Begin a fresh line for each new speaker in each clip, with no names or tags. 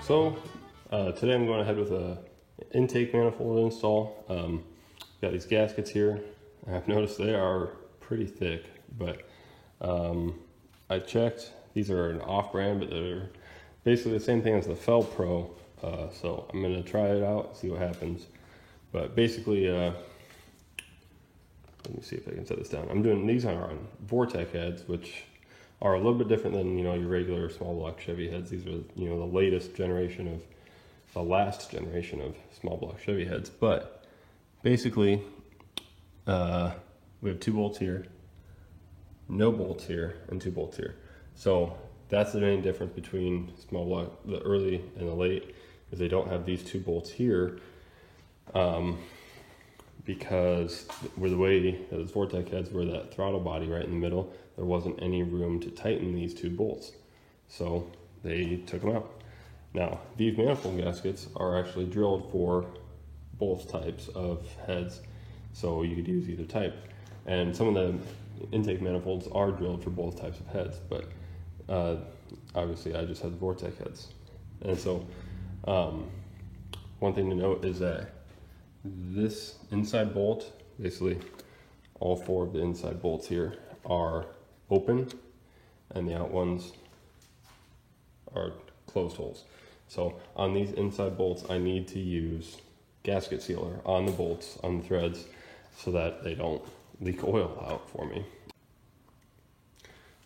Today I'm going ahead with a intake manifold install. Got these gaskets here. I've noticed they are pretty thick, but I checked. These are an off-brand, but they're basically the same thing as the Fel Pro. So I'm going to try it out, see what happens. But basically, let me see if I can set this down. I'm doing these are on Vortec heads, which are a little bit different than your regular small block Chevy heads. These are the latest generation of the last generation of small block Chevy heads. But basically, we have 2 bolts here, no bolts here, and 2 bolts here. So that's the main difference between small block, the early and the late, is they don't have these 2 bolts here. Because with the way those Vortec heads were, that throttle body right in the middle, there wasn't any room to tighten these 2 bolts. So they took them out. Now, these manifold gaskets are actually drilled for both types of heads, so you could use either type. And some of the intake manifolds are drilled for both types of heads, but obviously I just have the Vortec heads. And so one thing to note is that this inside bolt, basically all 4 of the inside bolts here are open, and the out ones are closed holes. So on these inside bolts, I need to use gasket sealer on the bolts, on the threads, so that they don't leak oil out for me.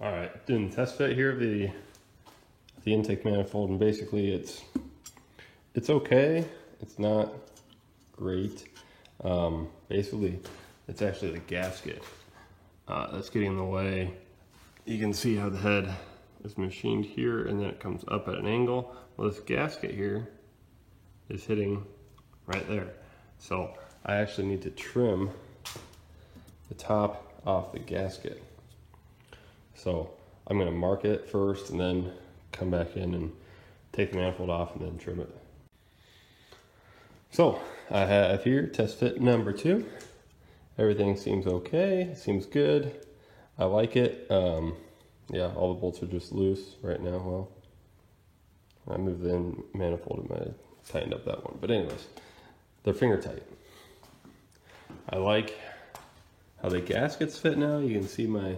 All right, doing the test fit here of the intake manifold, and basically it's okay. It's not great. Basically, it's actually the gasket that's getting in the way. You can see how the head is machined here, and then it comes up at an angle. Well, this gasket here is hitting right there. So I actually need to trim the top off the gasket. So I'm going to mark it first and then come back in and take the manifold off and then trim it. So I have here test fit number 2. Everything seems okay, it seems good. I like it. Yeah, all the bolts are just loose right now. Well, I moved the manifold and I tightened up that one. But anyways, they're finger tight. I like how the gaskets fit now. You can see my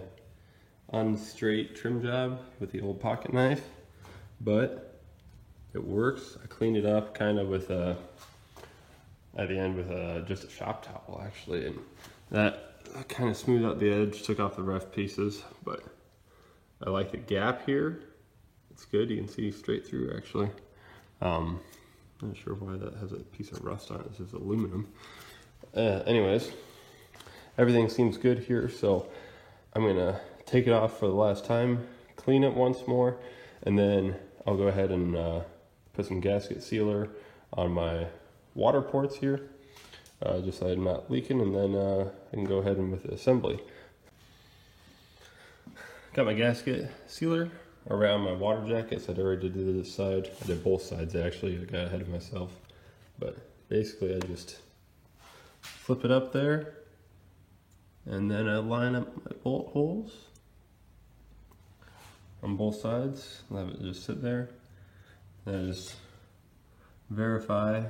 unstraight trim job with the old pocket knife, but it works. I cleaned it up kind of with at the end with just a shop towel actually, and that kind of smoothed out the edge, took off the rough pieces. But I like the gap here. It's good, you can see straight through actually. Not sure why that has a piece of rust on it. This is aluminum. Anyways, everything seems good here, so I'm gonna take it off for the last time, clean it once more, and then I'll go ahead and put some gasket sealer on my water ports here, just so I'm not leaking, and then I can go ahead and with the assembly. Got my gasket sealer around my water jackets. I already did this side. I did both sides actually. I got ahead of myself. But basically I just flip it up there, and then I line up my bolt holes on both sides. I'll have it just sit there. And I just verify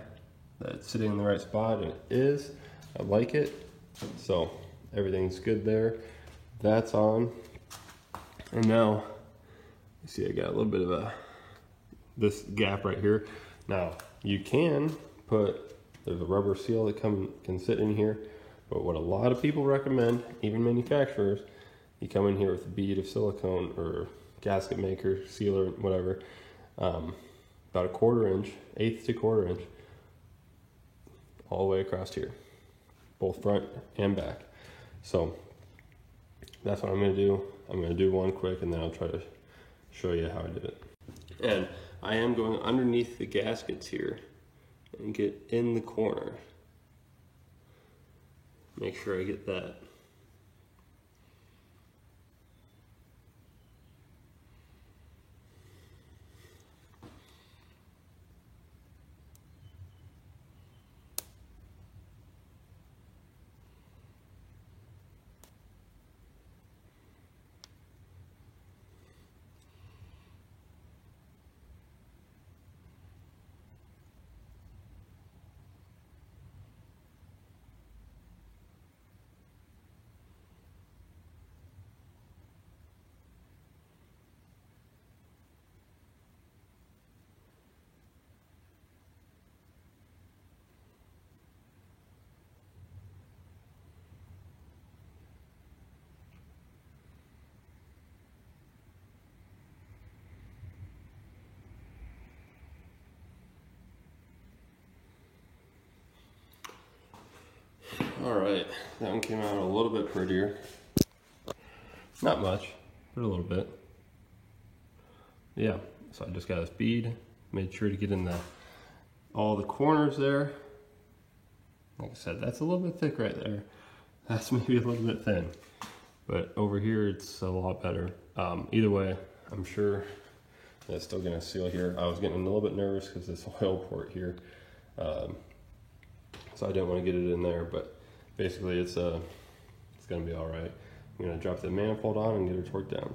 that it's sitting in the right spot, and it is. I like it. So everything's good there. That's on. And now, you see I got a little bit of this gap right here. Now, you can put, there's a rubber seal that can sit in here, but what a lot of people recommend, even manufacturers, you come in here with a bead of silicone or gasket maker, sealer, whatever, about a 1/4 inch, 1/8 to 1/4 inch, all the way across here, both front and back. So that's what I'm going to do. I'm going to do one quick, and then I'll try to show you how I did it. And I am going underneath the gaskets here and get in the corner. Make sure I get that. All right, that one came out a little bit prettier. Not much, but a little bit. Yeah, so I just got this bead, made sure to get in all the corners there. Like I said, that's a little bit thick right there. That's maybe a little bit thin, but over here it's a lot better. Either way, I'm sure that's still gonna seal here. I was getting a little bit nervous because this oil port here, so I didn't want to get it in there, but basically it's gonna be all right. I'm gonna drop the manifold on and get her torqued down.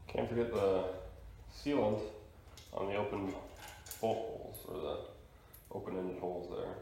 Can't forget the sealant on the open bolt holes, or the open-ended holes there.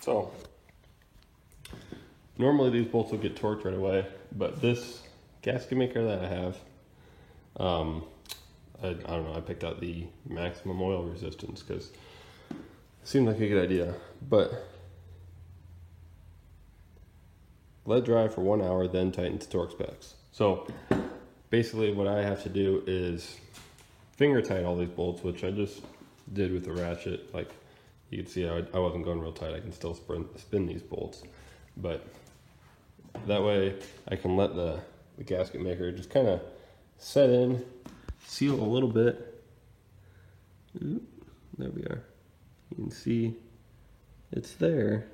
So, normally these bolts will get torqued right away, but this gasket maker that I have, I don't know, I picked out the maximum oil resistance because it seemed like a good idea. But let dry for 1 hour, then tighten to torque specs. So basically what I have to do is finger tight all these bolts, which I just did with the ratchet. Like, you can see I wasn't going real tight. I can still spin these bolts, but that way I can let the gasket maker just kind of set in, seal a little bit. Ooh, there we are. You can see it's there.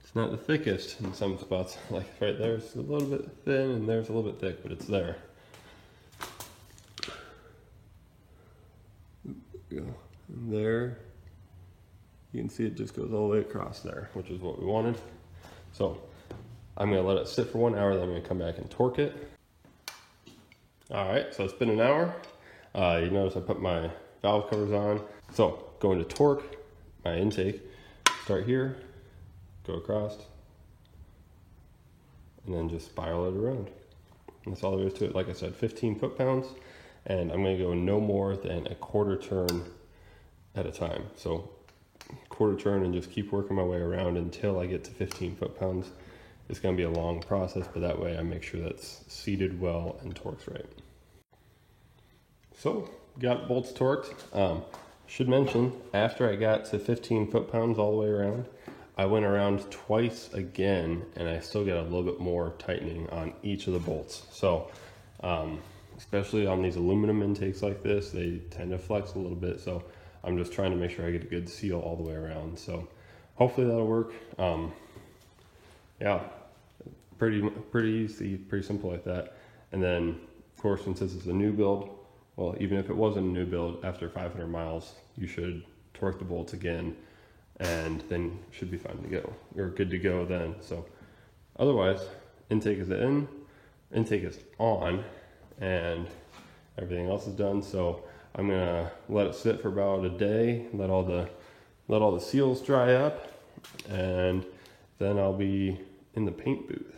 It's not the thickest in some spots. Like right there, it's a little bit thin, and there's a little bit thick, but it's there. There we go. And there, you can see it just goes all the way across there, which is what we wanted. So I'm gonna let it sit for 1 hour, then I'm gonna come back and torque it. All right, so it's been an hour. You notice I put my valve covers on. So going to torque, my intake, start here, go across, and then just spiral it around. And that's all there is to it. Like I said, 15 foot-pounds, and I'm gonna go no more than a quarter turn at a time. So quarter turn and just keep working my way around until I get to 15 foot-pounds. It's going to be a long process, but that way I make sure that's seated well and torques right. So got bolts torqued. Should mention, after I got to 15 foot-pounds all the way around, I went around twice again, and I still got a little bit more tightening on each of the bolts. So especially on these aluminum intakes like this, they tend to flex a little bit. So I'm just trying to make sure I get a good seal all the way around. So hopefully that'll work. Yeah, pretty easy, pretty simple like that. And then, of course, since this is a new build, well, even if it wasn't a new build, after 500 miles, you should torque the bolts again, and then you should be fine to go, or good to go then. So otherwise, intake is in, intake is on, and everything else is done. So I'm gonna let it sit for about a day, let all the seals dry up, and then I'll be in the paint booth.